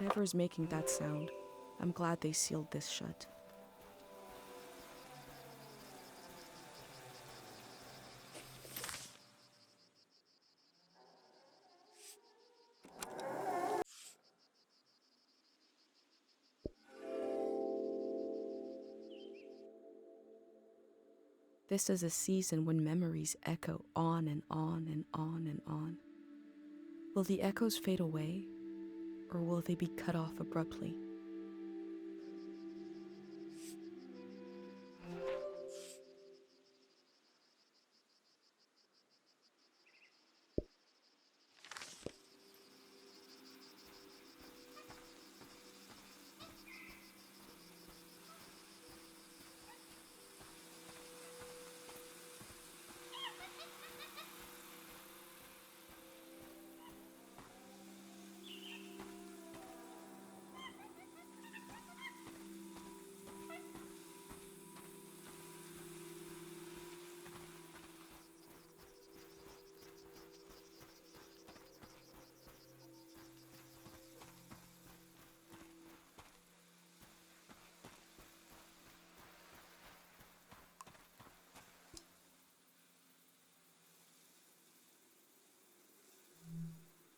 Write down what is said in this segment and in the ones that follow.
Whatever is making that sound, I'm glad they sealed this shut. This is a season when memories echo on and on and on and on. Will the echoes fade away, or will they be cut off abruptly?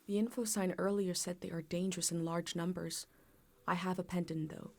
The info sign earlier said they are dangerous in large numbers. I have a pendant, though.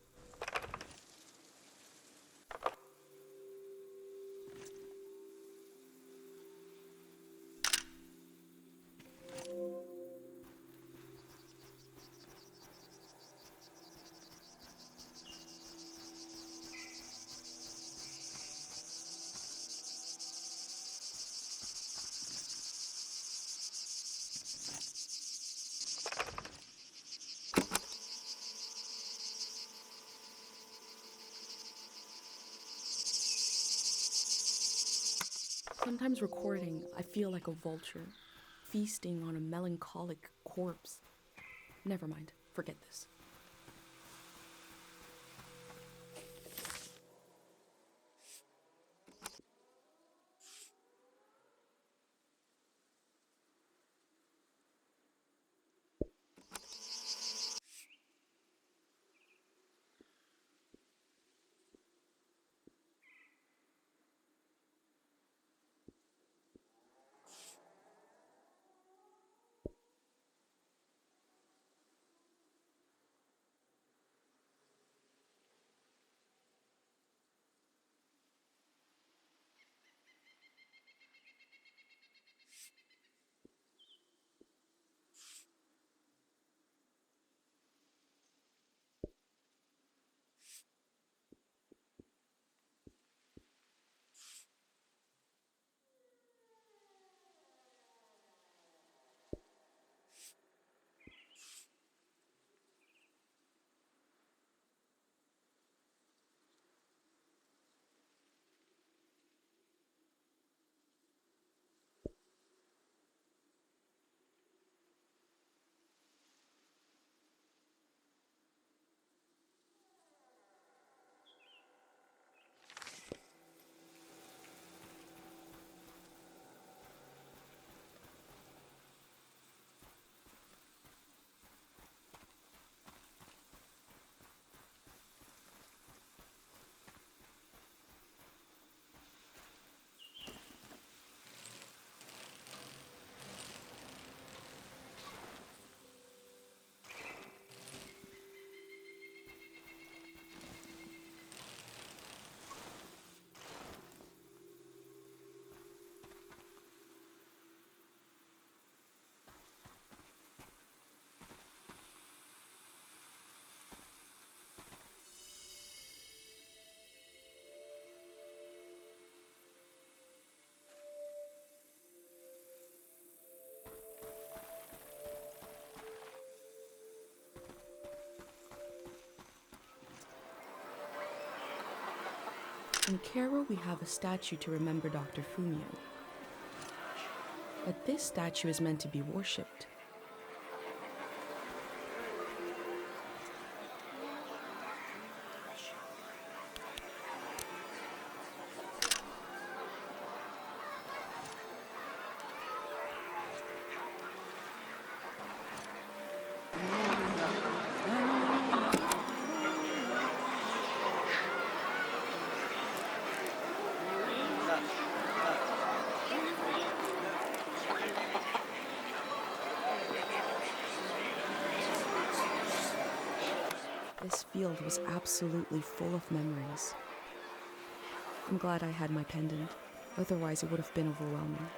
Sometimes recording, I feel like a vulture, feasting on a melancholic corpse. Never mind, forget this. In Cairo, we have a statue to remember Dr. Fumio. But this statue is meant to be worshipped. This field was absolutely full of memories. I'm glad I had my pendant, otherwise it would have been overwhelming.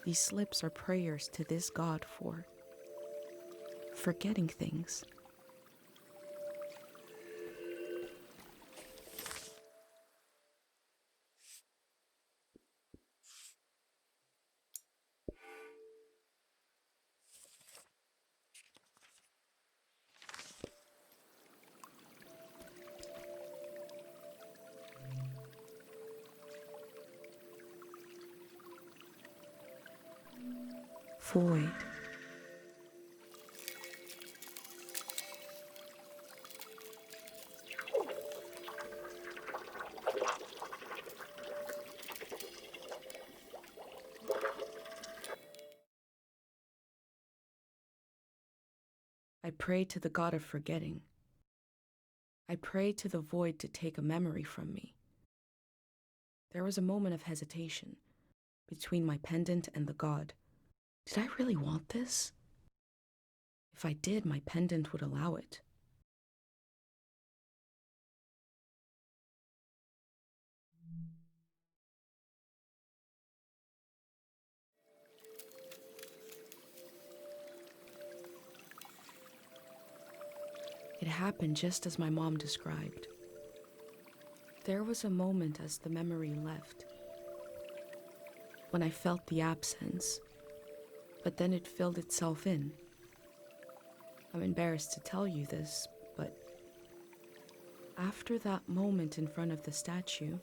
These slips are prayers to this god for forgetting things. Void. I pray to the god of forgetting. I pray to the void to take a memory from me. There was a moment of hesitation between my pendant and the god. Did I really want this? If I did, my pendant would allow it. It happened just as my mom described. There was a moment as the memory left, when I felt the absence, but then it filled itself in. I'm embarrassed to tell you this, but after that moment in front of the statue,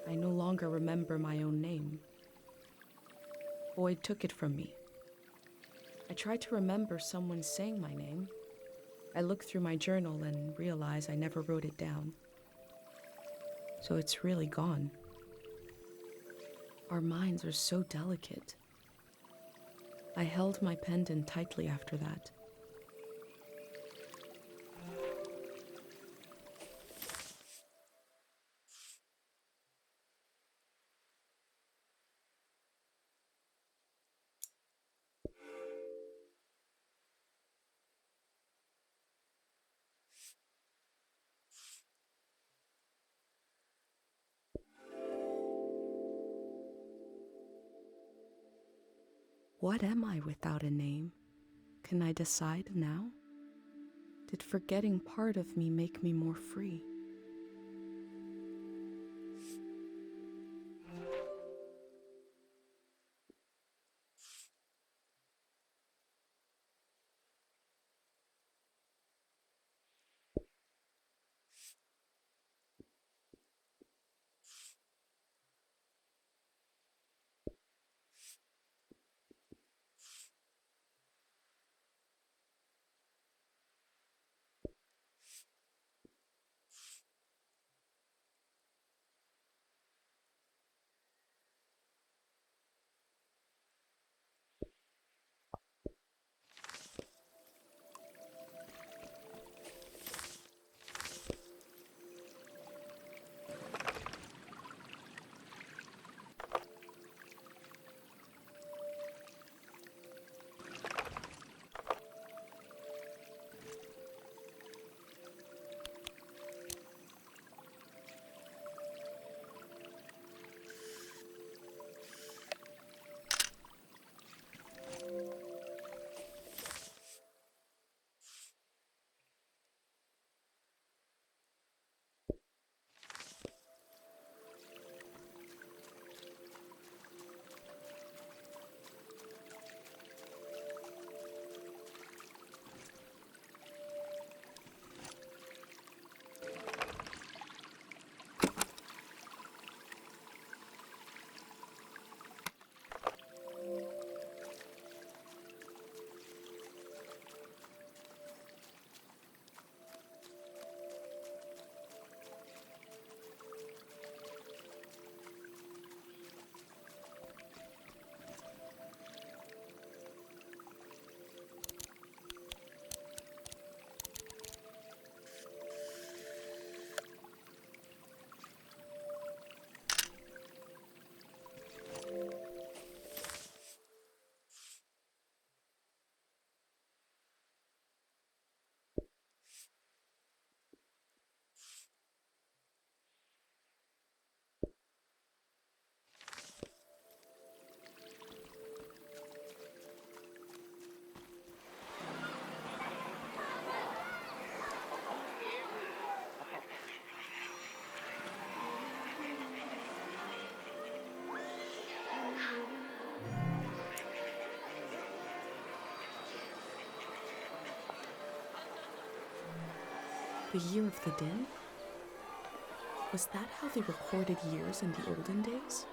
I no longer remember my own name. Void took it from me. I tried to remember someone saying my name. I looked through my journal and realized I never wrote it down. So it's really gone. Our minds are so delicate. I held my pendant tightly after that. What am I without a name? Can I decide now? Did forgetting part of me make me more free? The year of the din? Was that how they recorded years in the olden days?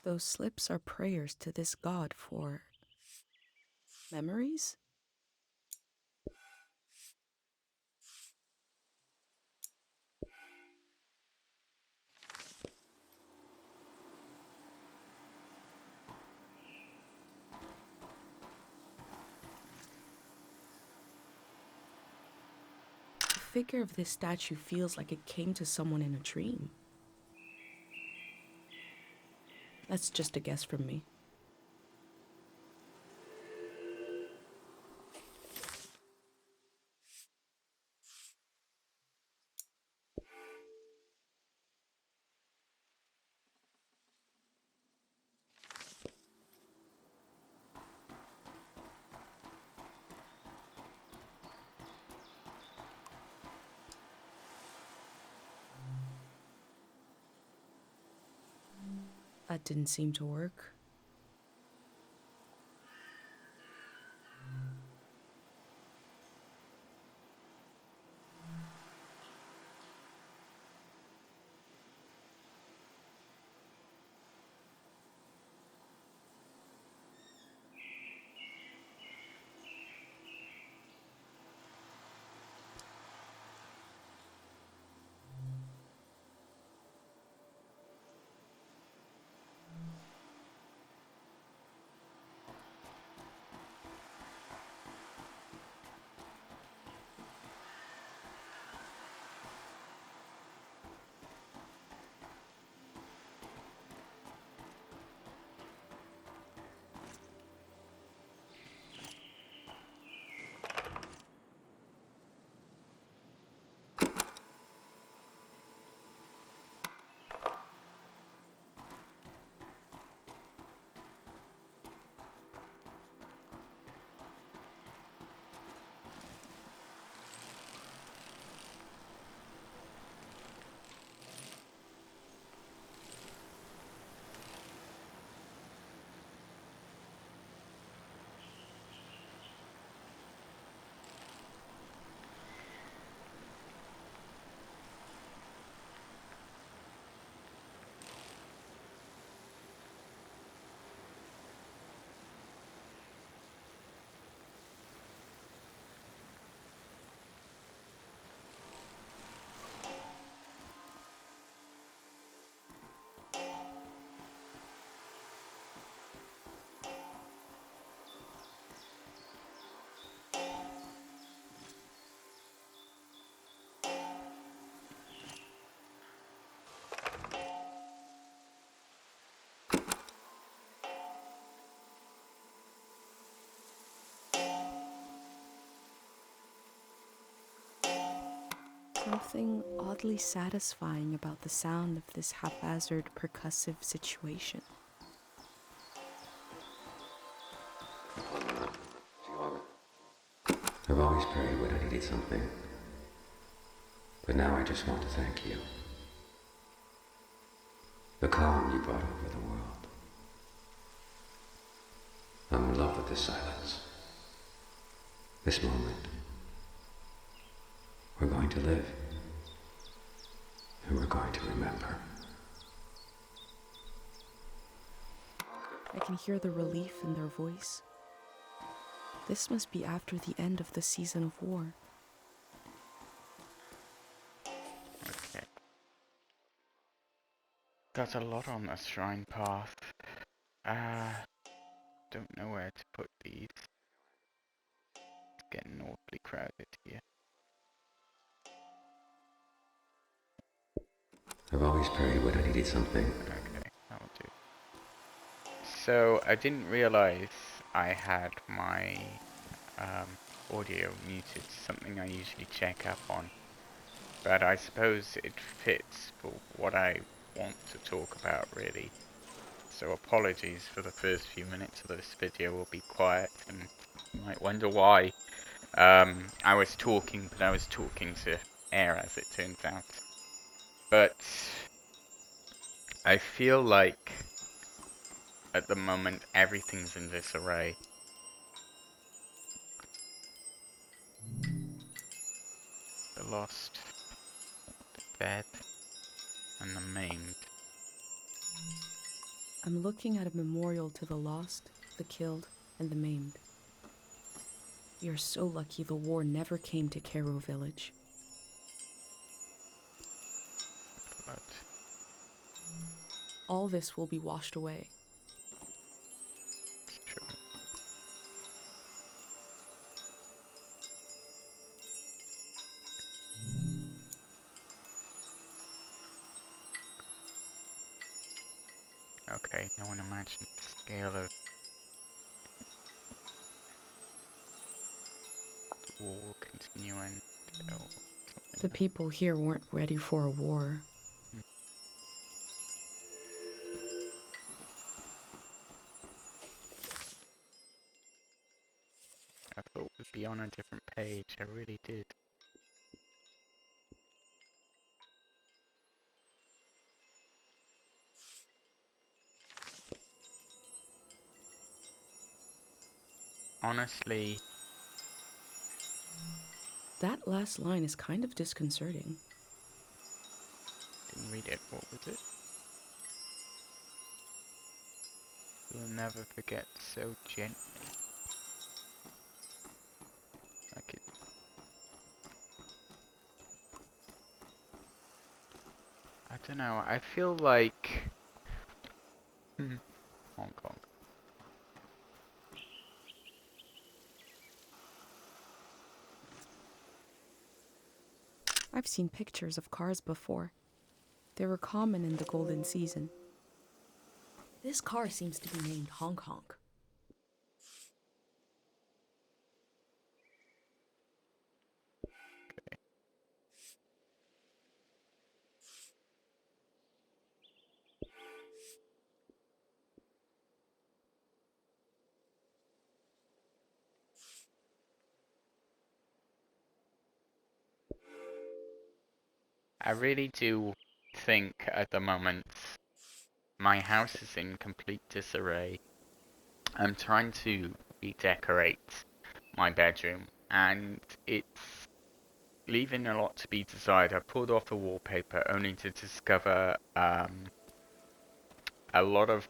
Those slips are prayers to this god for memories? The figure of this statue feels like it came to someone in a dream. That's just a guess from me. That didn't seem to work. Something oddly satisfying about the sound of this haphazard percussive situation. I've always prayed when I needed something, but now I just want to thank you. The calm you brought over the world. I'm in love with this silence. This moment. We're going to live. And we're going to remember. I can hear the relief in their voice. This must be after the end of the season of war. Okay. Got a lot on the shrine path. Don't know where to put these. It's getting awfully crowded here. I've always prayed when I needed something. Okay, that'll do. So, I didn't realize I had my audio muted, something I usually check up on. But I suppose it fits for what I want to talk about, really. So apologies for the first few minutes of this video will be quiet, and you might wonder why. I was talking, but I was talking to air, as it turns out. But I feel like at the moment everything's in disarray. The lost, the dead, and the maimed. I'm looking at a memorial to the lost, the killed, and the maimed. We are so lucky the war never came to Cairo village. But All this will be washed away. it's true. Okay, no one imagined the scale of the war continuing. Or something The like people here weren't ready for a war. that. I thought we'd be on a different page, I really did. Honestly, That last line is kind of disconcerting. didn't read it. What was it? We'll never forget so gently. Like it. I don't know. I feel like Hong Kong. I've seen pictures of cars before. They were common in the golden season. This car seems to be named Hong Kong. I really do think at the moment my house is in complete disarray. I'm trying to redecorate my bedroom and it's leaving a lot to be desired. I pulled off the wallpaper only to discover a lot of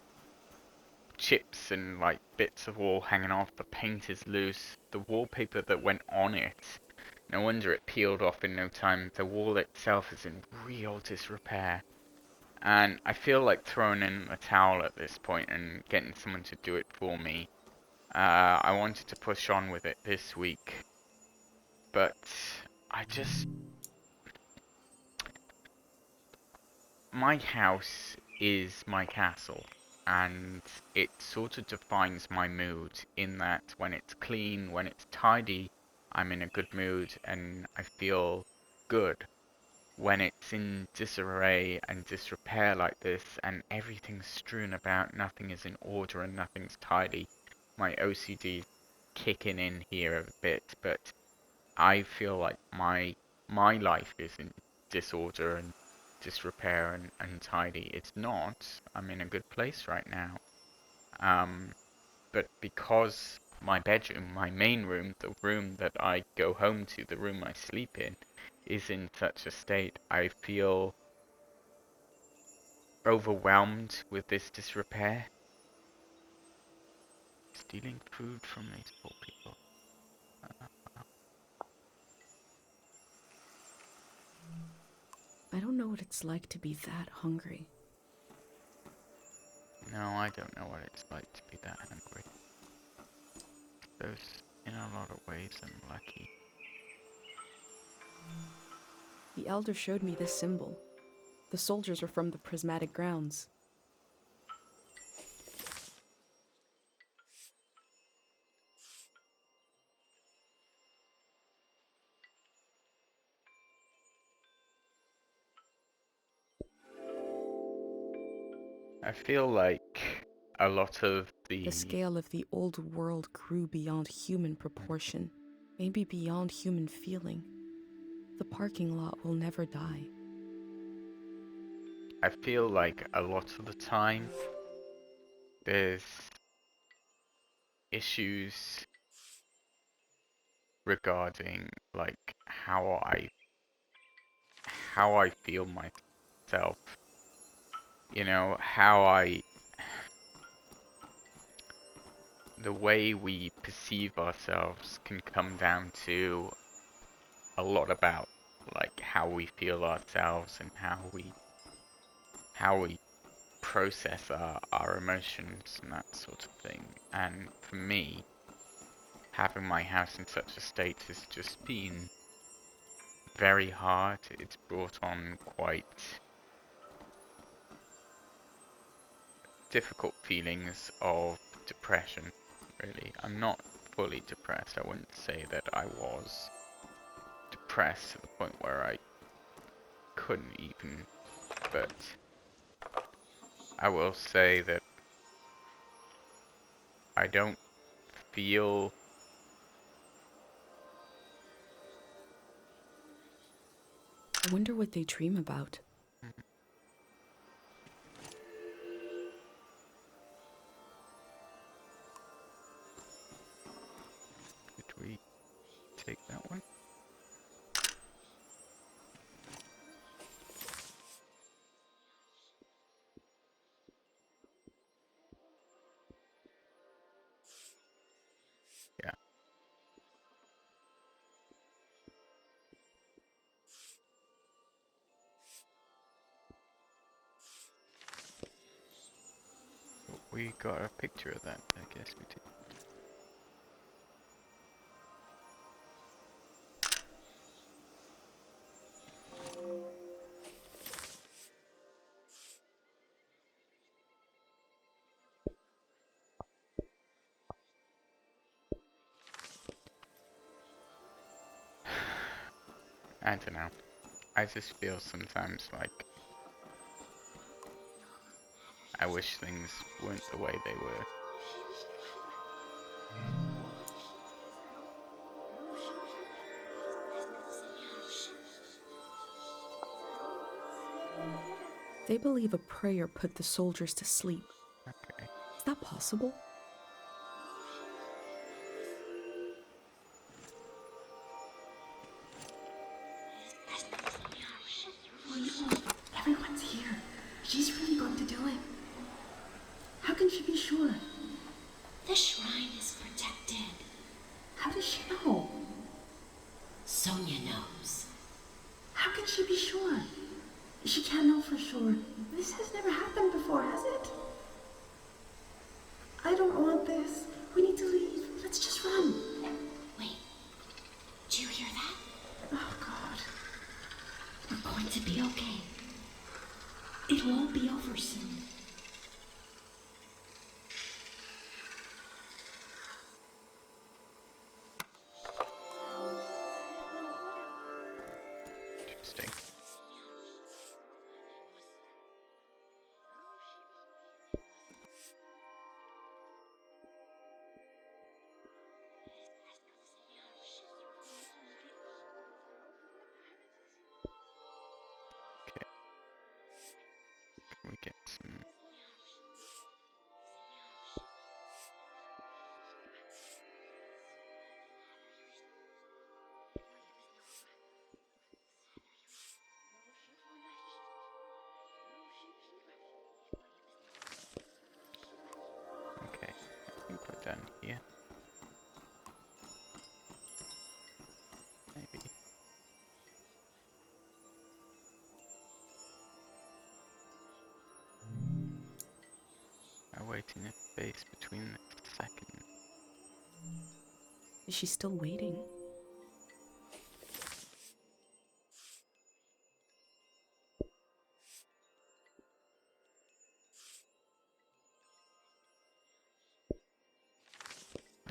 chips and like bits of wall hanging off. The paint is loose. The wallpaper that went on it, no wonder it peeled off in no time. The wall itself is in real disrepair. And I feel like throwing in a towel at this point and getting someone to do it for me. I wanted to push on with it this week, but I just... My house is my castle, and it sort of defines my mood in that when it's clean, when it's tidy, I'm in a good mood and I feel good. When it's in disarray and disrepair like this and everything's strewn about, nothing is in order and nothing's tidy, my OCD kicking in here a bit, but I feel like my life is in disorder and disrepair and untidy. It's not. I'm in a good place right now. But because my bedroom, my main room, the room that I go home to, the room I sleep in, is in such a state, I feel overwhelmed with this disrepair. Stealing food from these poor people. I don't know what it's like to be that hungry. No, I don't know what it's like to be that hungry. Those, in a lot of ways, I'm lucky. The elder showed me this symbol. The soldiers were from the prismatic grounds. I feel like a lot of The scale of the old world grew beyond human proportion, maybe beyond human feeling. The parking lot will never die. I feel like a lot of the time there's issues regarding like how I feel myself. You know, how I the way we perceive ourselves can come down to a lot about like how we feel ourselves and how we process our emotions and that sort of thing. And for me, having my house in such a state has just been very hard. It's brought on quite difficult feelings of depression, really. I'm not fully depressed. I wouldn't say that I was depressed to the point where I couldn't even, but I will say that I don't feel I wonder what they dream about. Did we take that one? Yeah. We got a picture of that, I guess we did. I don't know. I just feel sometimes like I wish things weren't the way they were. They believe a prayer put the soldiers to sleep. Okay. Is that possible? Everyone's here. She's really going to do it. How can she be sure? The shrine is protected. How does she know? Sonia knows. How can she be sure? She can't know for sure. This has never happened before, has it? I don't want this. We need to leave. Let's just run. Wait, do you hear that? Oh, God. We're going to be okay. It'll all be over soon. Interesting. Okay. Can we get some... Okay, I think we're done here. Maybe. Awaiting a space between the seconds. Is she still waiting?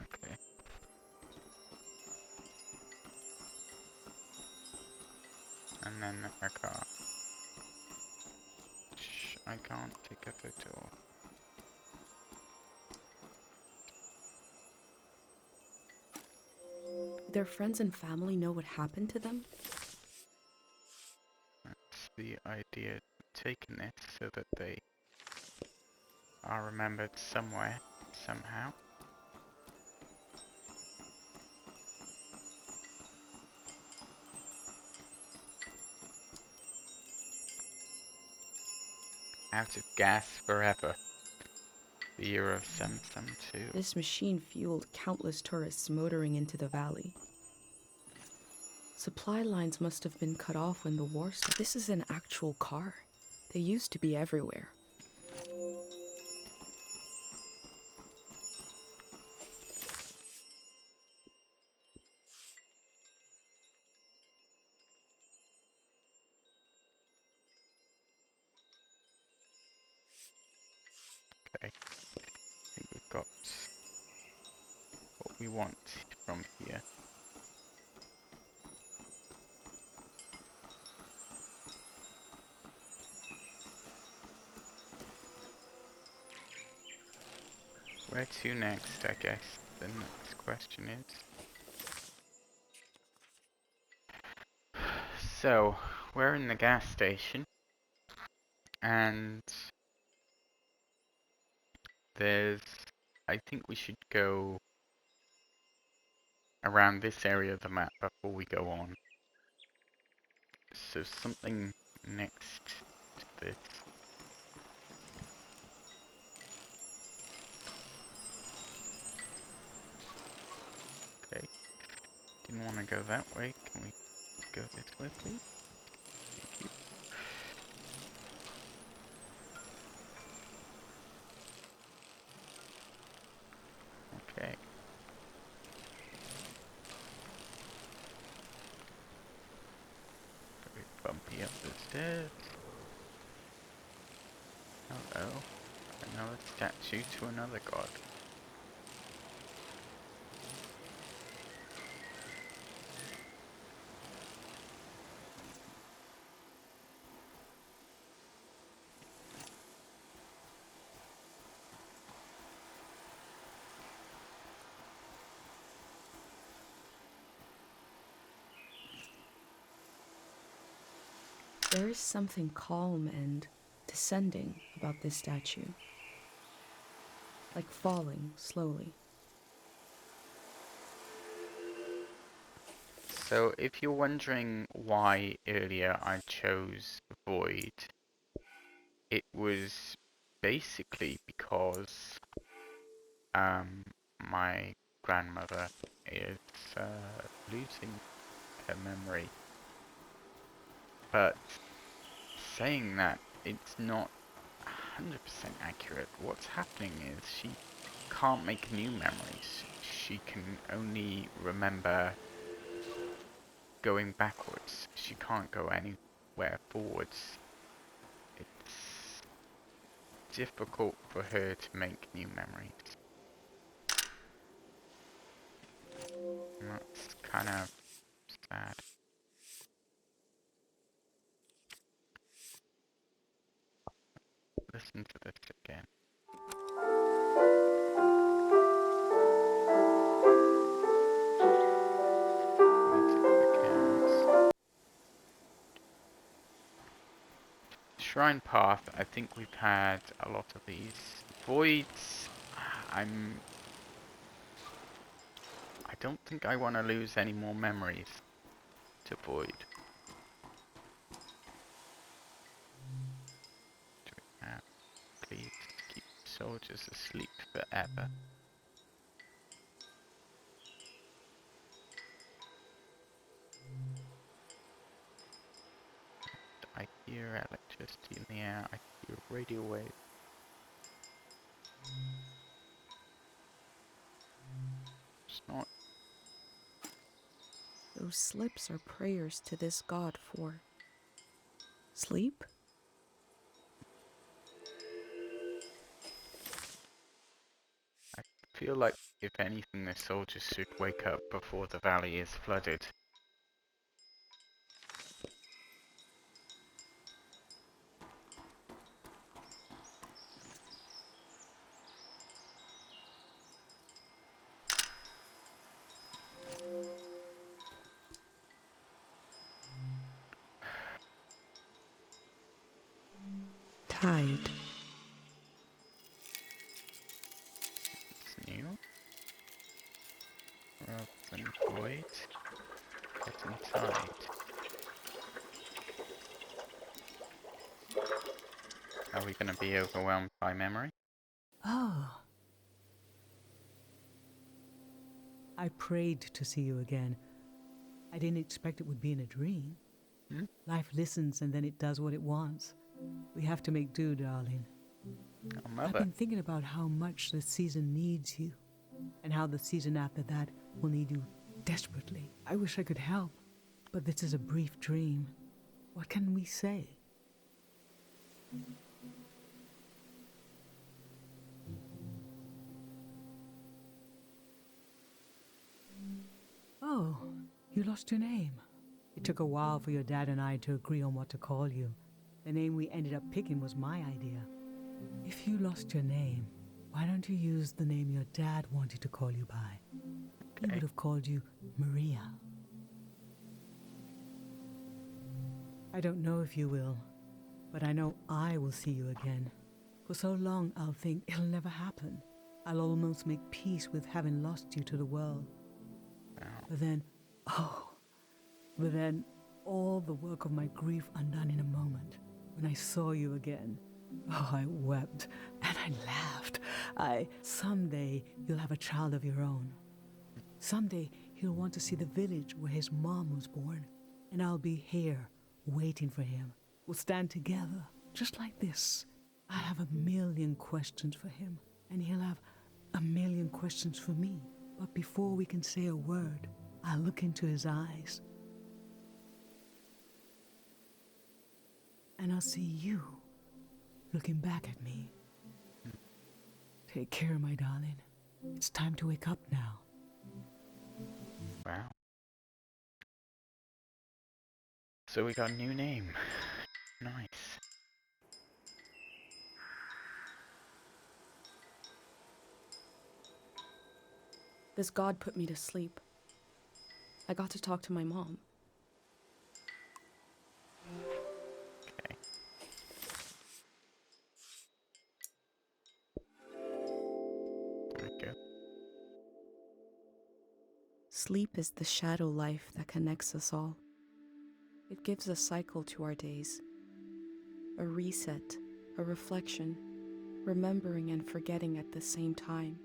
Okay. And then our car. Shh, I can't take a photo. Their friends and family know what happened to them? That's the idea. Taking this so that they are remembered somewhere, somehow. Out of gas forever. The the year of 772. This machine fueled countless tourists motoring into the valley. Supply lines must have been cut off when the war started. This is an actual car. They used to be everywhere. Okay, I think we've got what we want from here. Where to next, I guess the next question is. So, we're in the gas station, and I think we should go around this area of the map before we go on. So something next to this. Okay, didn't want to go that way. Can we go this way, please? Thank you. Okay. Very bumpy up the stairs. Hello. Another statue to another god. There is something calm and descending about this statue. Like falling slowly. So if you're wondering why earlier I chose Void, it was basically because my grandmother is losing her memory. But saying that, it's not 100% accurate. What's happening is she can't make new memories. She can only remember going backwards. She can't go anywhere forwards. It's difficult for her to make new memories. And that's kind of sad. Listen to this again. Shrine Path, I think we've had a lot of these. Voids, I don't think I want to lose any more memories to Void. Please keep soldiers asleep forever. I hear electricity in the air, I hear radio waves. It's not. Those slips are prayers to this god for sleep? I feel like, if anything, the soldiers should wake up before the valley is flooded. Tide. It's new. Rather than Void, getting Tide. Are we going to be overwhelmed by memory? Oh, prayed to see you again. I didn't expect it would be in a dream. Hmm? Life listens and then it does what it wants. We have to make do, darling. Oh, I've Mother. been thinking about how much the season needs you, and how the season after that will need you desperately. I wish I could help, but this is a brief dream. What can we say? Oh, you lost your name. It took a while for your dad and I to agree on what to call you. The name we ended up picking was my idea. If you lost your name, why don't you use the name your dad wanted to call you by? He Okay. would have called you Maria. I don't know if you will, but I know I will see you again. For so long, I'll think it'll never happen. I'll almost make peace with having lost you to the world. But then, all the work of my grief undone in a moment. When I saw you again, I wept and I laughed. Someday you'll have a child of your own. Someday he'll want to see the village where his mom was born. And I'll be here, waiting for him. We'll stand together, just like this. I have a million questions for him, and he'll have a million questions for me. But before we can say a word, I'll look into his eyes. And I'll see you looking back at me. Take care, my darling. It's time to wake up now. Wow. So we got a new name. Nice. This god put me to sleep. I got to talk to my mom. Okay. There we go. Sleep is the shadow life that connects us all. It gives a cycle to our days, a reset, a reflection, remembering and forgetting at the same time.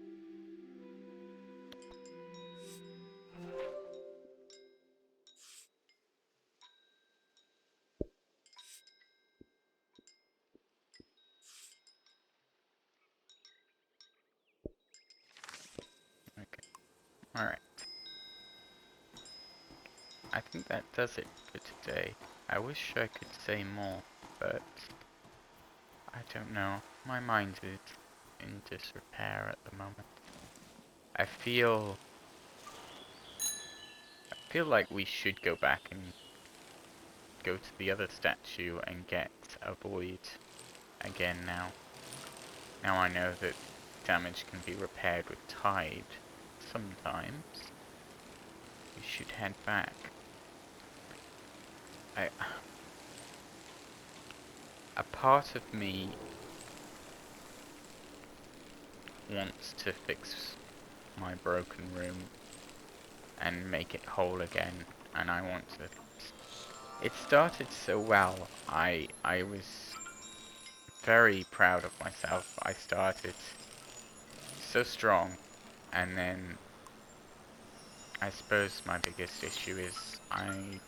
Okay. Alright. I think that does it for today. I wish I could say more, but I don't know. My mind is in disrepair at the moment. I feel like we should go back and go to the other statue and get a void again now. Now I know that damage can be repaired with tide sometimes. We should head back. A part of me wants to fix my broken room and make it whole again, and I want to. It started so well. I was very proud of myself. I started so strong, and then I suppose my biggest issue is I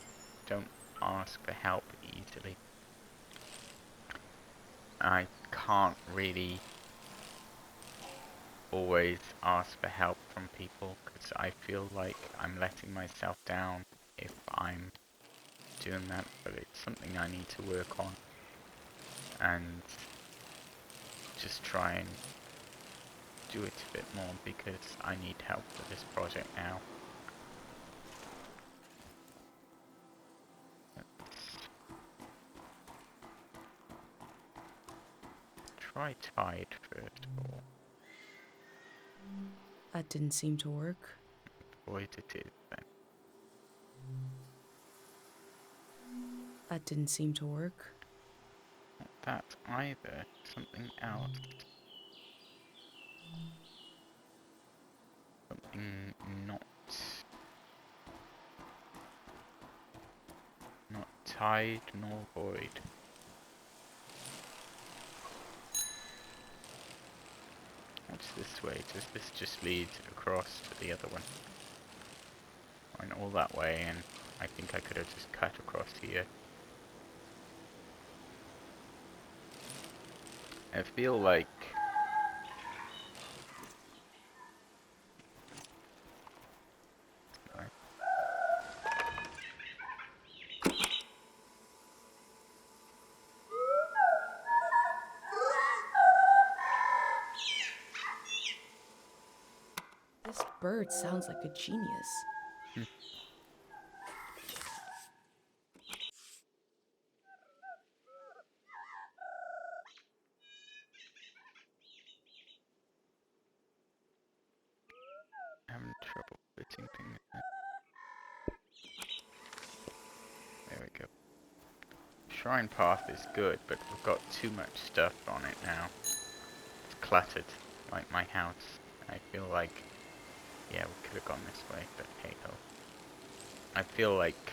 don't ask for help easily. I can't really always ask for help from people because I feel like I'm letting myself down if I'm doing that, but it's something I need to work on and just try and do it a bit more because I need help for this project now. Try tide first of all. That didn't seem to work. Void it is then. That didn't seem to work. Not that either. Something else. Something not tide nor void. What's this way? Does this just lead across to the other one? went all that way, and I think I could have just cut across here. I feel like This bird sounds like a genius. having trouble fitting things in. There we go. Shrine path is good, but we've got too much stuff on it now. It's cluttered, like my house. I feel like, yeah, we could have gone this way, but hey ho. I feel like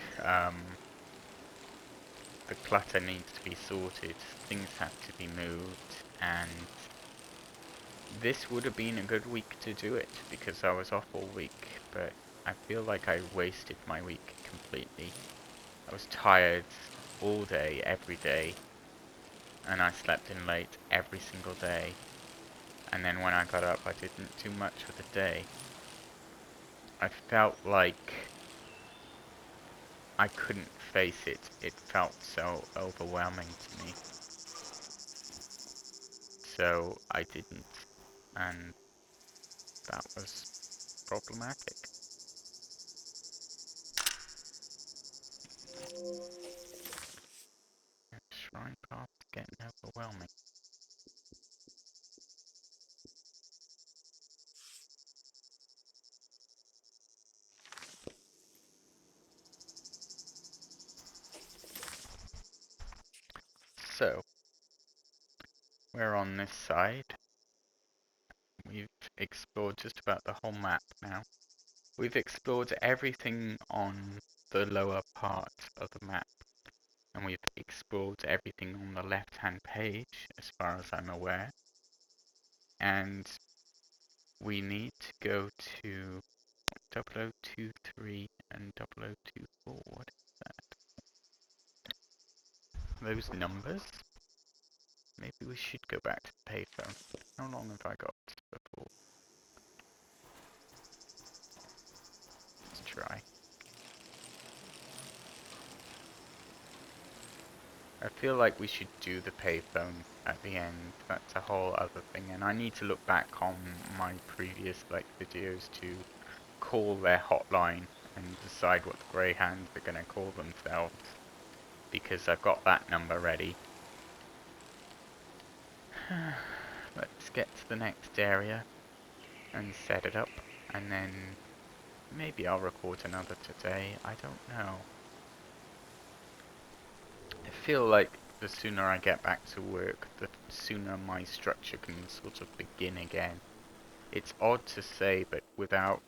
the clutter needs to be sorted, things have to be moved, and this would have been a good week to do it, because I was off all week, but I feel like I wasted my week completely. I was tired all day, every day, and I slept in late every single day, and then when I got up I didn't do much for the day. I felt like I couldn't face it. It felt so overwhelming to me. So I didn't, and that was problematic. Shrine path is getting overwhelming. So, we're on this side. We've explored just about the whole map now. We've explored everything on the lower part of the map, and we've explored everything on the left-hand page, as far as I'm aware. And we need to go to 0023 and 0024. What is that? Those numbers? Maybe we should go back to the payphone. How long have I got before? Let's try. I feel like we should do the payphone at the end. That's a whole other thing, and I need to look back on my previous videos to call their hotline and decide what the Greyhounds are going to call themselves, because I've got that number ready. Let's get to the next area and set it up, and then maybe I'll record another today. I don't know. I feel like the sooner I get back to work, the sooner my structure can sort of begin again. It's odd to say, but without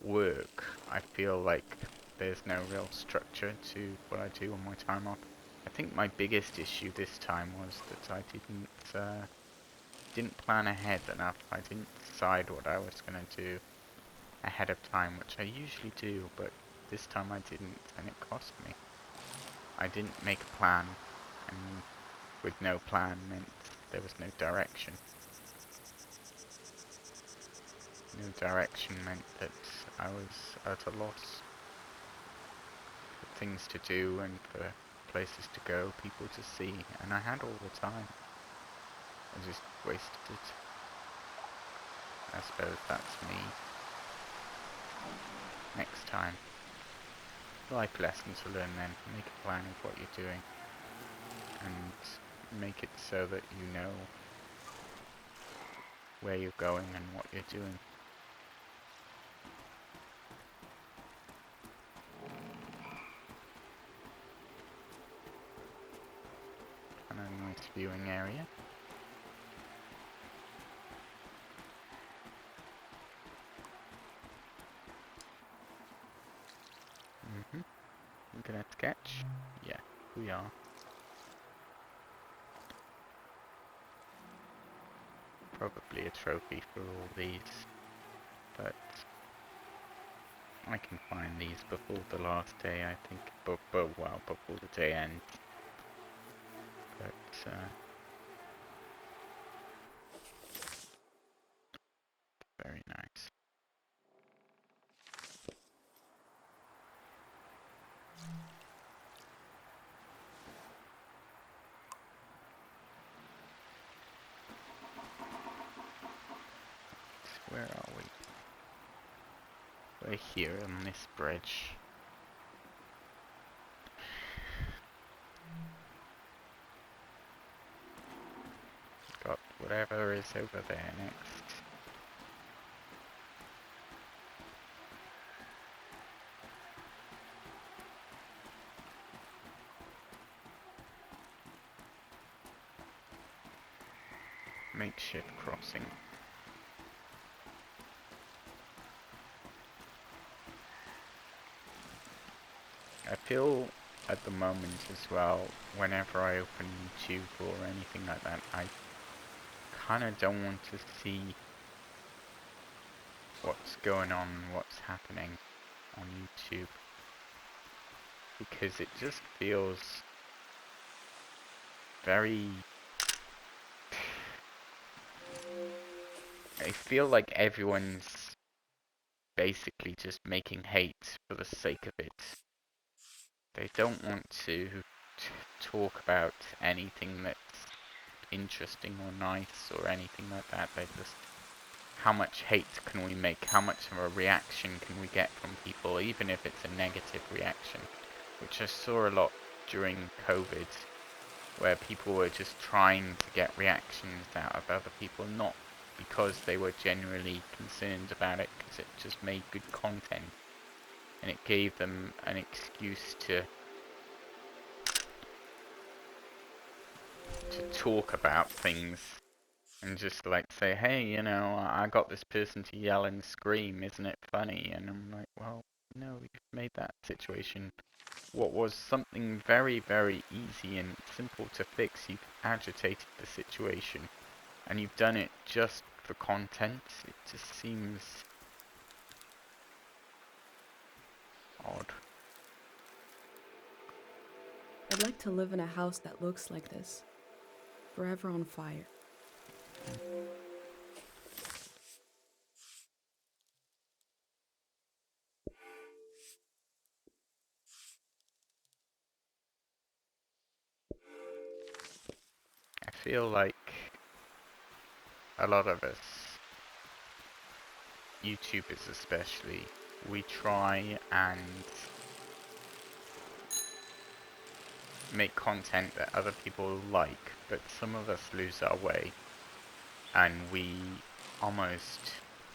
work, I feel like there's no real structure to what I do on my time off. I think my biggest issue this time was that I didn't plan ahead enough. I didn't decide what I was going to do ahead of time, which I usually do, but this time I didn't, and it cost me. I didn't make a plan, and with no plan meant there was no direction. No direction meant that I was at a loss for things to do and for places to go, people to see, and I had all the time. I just wasted it. I suppose that's me. Next time. Life lesson to learn then. Make a plan of what you're doing, and make it so that you know where you're going and what you're doing. And a nice viewing area. We're gonna sketch? Yeah, we are. Probably a trophy for all these, but I can find these before the last day, I think. But well, before the day ends. But, very nice. So where are we? We're here on this bridge. Got whatever is over there next. Makeshift crossing. I feel at the moment as well, whenever I open YouTube or anything like that, I kind of don't want to see what's going on, what's happening on YouTube, because it just feels very... I feel like everyone's basically just making hate for the sake of it. They don't want to talk about anything that's interesting or nice or anything like that. They just, how much hate can we make? How much of a reaction can we get from people, even if it's a negative reaction? Which I saw a lot during COVID, where people were just trying to get reactions out of other people, not because they were genuinely concerned about it, because it just made good content, and it gave them an excuse to talk about things, and just like say, hey, you know, I got this person to yell and scream, isn't it funny? And I'm like, well, no, you've made that situation what was something very, very easy and simple to fix. You've agitated the situation, and you've done it just for content. It just seems odd. I'd like to live in a house that looks like this, forever on fire. I feel like a lot of us, YouTubers especially, we try and make content that other people like, but some of us lose our way, and we almost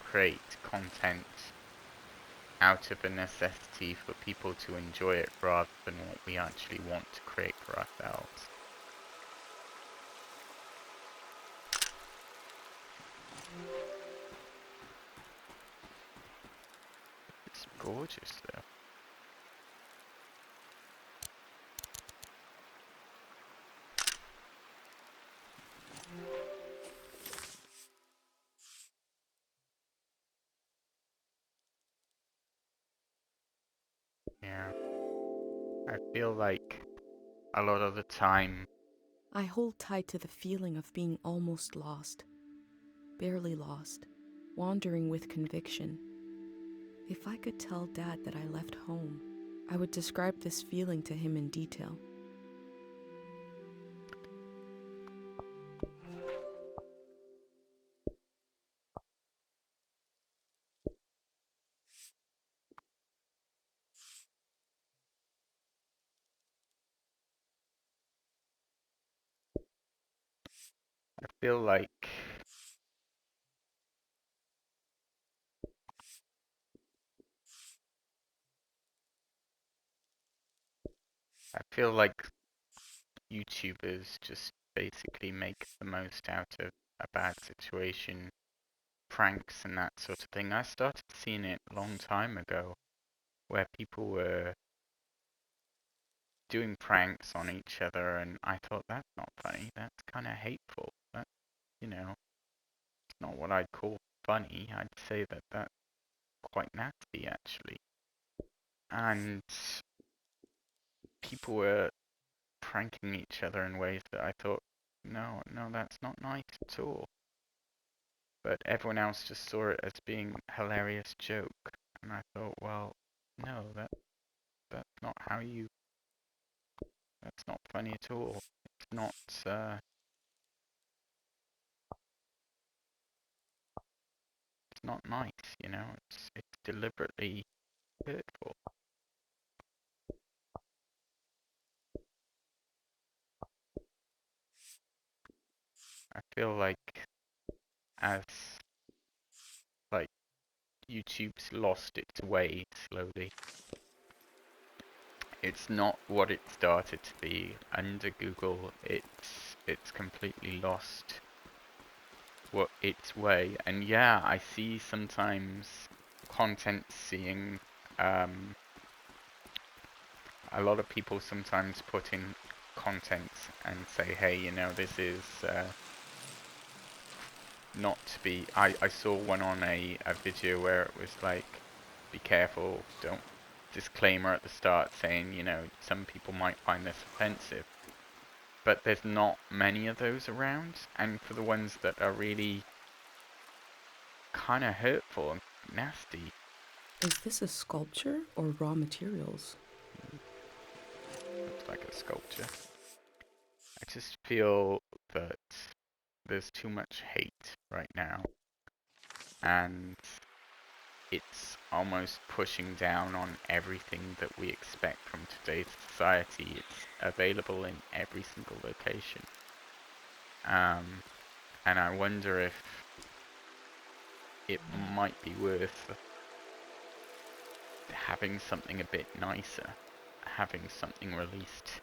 create content out of a necessity for people to enjoy it rather than what we actually want to create for ourselves. It's gorgeous though. Yeah. I feel like a lot of the time, I hold tight to the feeling of being almost lost, barely lost, wandering with conviction. If I could tell Dad that I left home, I would describe this feeling to him in detail. I feel like YouTubers just basically make the most out of a bad situation, pranks and that sort of thing. I started seeing it a long time ago, where people were doing pranks on each other, and I thought, that's not funny, that's kind of hateful. That, you know, it's not what I'd call funny. I'd say that that's quite nasty, actually. and people were pranking each other in ways that I thought, no, that's not nice at all. But everyone else just saw it as being a hilarious joke, and I thought, well, no, that's not how you. That's not funny at all. It's not. It's not nice, you know. It's deliberately hurtful. I feel like as like YouTube's lost its way slowly. It's not what it started to be under Google. It's completely lost what its way. And yeah, I see sometimes content seeing a lot of people sometimes put in content and say, hey, you know, this is not to be. I saw one on a video where it was like, be careful, don't, disclaimer at the start saying, you know, some people might find this offensive. But there's not many of those around, and for the ones that are really kind of hurtful and nasty. Is this a sculpture or raw materials? Looks like a sculpture. I just feel that there's too much hate right now, and it's almost pushing down on everything that we expect from today's society. It's available in every single location. And I wonder if it might be worth having something a bit nicer, having something released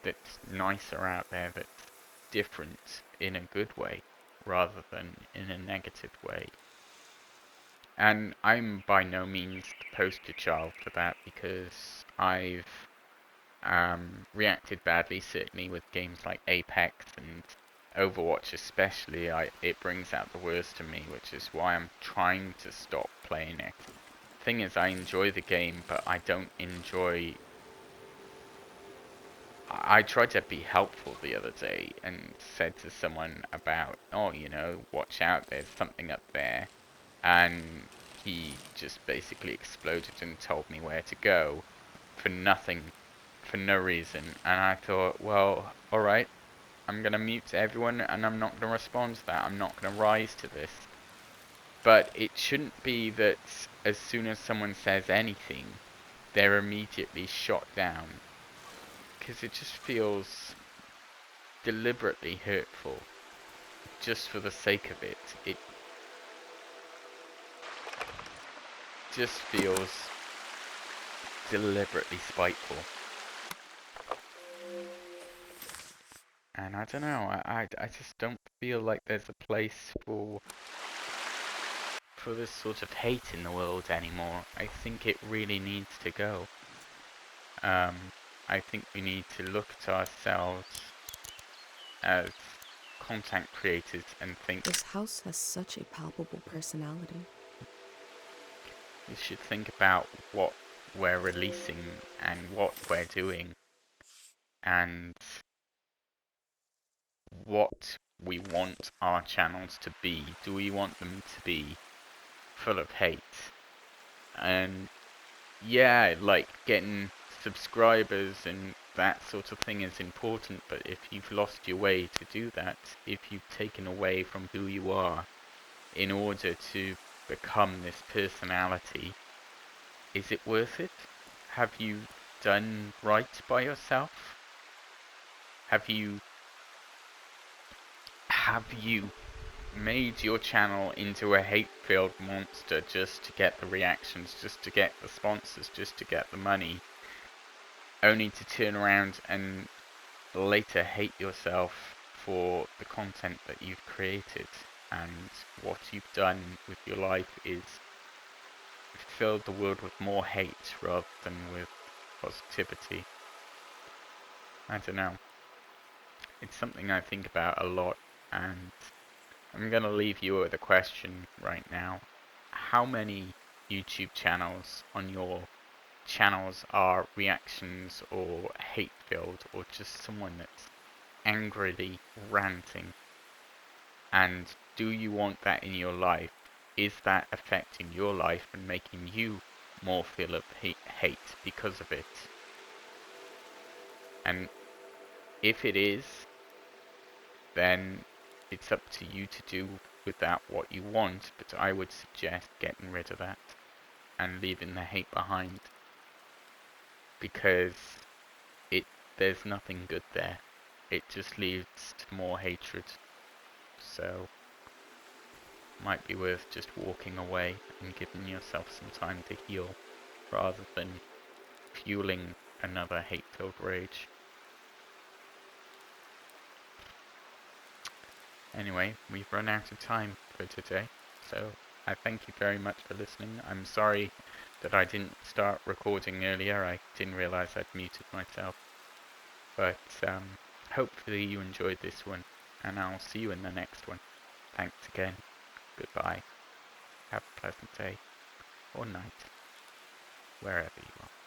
that's nicer out there, that's different in a good way, rather than in a negative way. And I'm by no means the poster child for that, because I've reacted badly, certainly with games like Apex and Overwatch especially. It brings out the worst in me, which is why I'm trying to stop playing it. Thing is, I enjoy the game, but I don't enjoy. I tried to be helpful the other day and said to someone about, oh, you know, watch out, there's something up there. And he just basically exploded and told me where to go for nothing, for no reason. And I thought, well, alright, I'm going to mute everyone and I'm not going to respond to that. I'm not going to rise to this. But it shouldn't be that as soon as someone says anything, they're immediately shot down. Because it just feels deliberately hurtful, just for the sake of it. It just feels deliberately spiteful. And I don't know, I just don't feel like there's a place for this sort of hate in the world anymore. I think it really needs to go. I think we need to look at ourselves as content creators and think This house has such a palpable personality. we should think about what we're releasing and what we're doing and what we want our channels to be. Do we want them to be full of hate? And yeah, like getting subscribers and that sort of thing is important, but if you've lost your way to do that, if you've taken away from who you are in order to become this personality, is it worth it? Have you done right by yourself? Have you made your channel into a hate-filled monster just to get the reactions, just to get the sponsors, just to get the money, only to turn around and later hate yourself for the content that you've created? And what you've done with your life is filled the world with more hate rather than with positivity. I don't know. It's something I think about a lot, and I'm gonna leave you with a question right now. How many YouTube channels on your channels are reactions or hate-filled, or just someone that's angrily ranting. And do you want that in your life? Is that affecting your life and making you more feel of hate because of it? And if it is, then it's up to you to do with that what you want, but I would suggest getting rid of that and leaving the hate behind, because there's nothing good there. It just leads to more hatred. So might be worth just walking away and giving yourself some time to heal, rather than fueling another hate-filled rage. Anyway, we've run out of time for today, so I thank you very much for listening. I'm sorry that I didn't start recording earlier. I didn't realize I'd muted myself. But hopefully you enjoyed this one, and I'll see you in the next one. Thanks again. Goodbye. Have a pleasant day or night, wherever you are.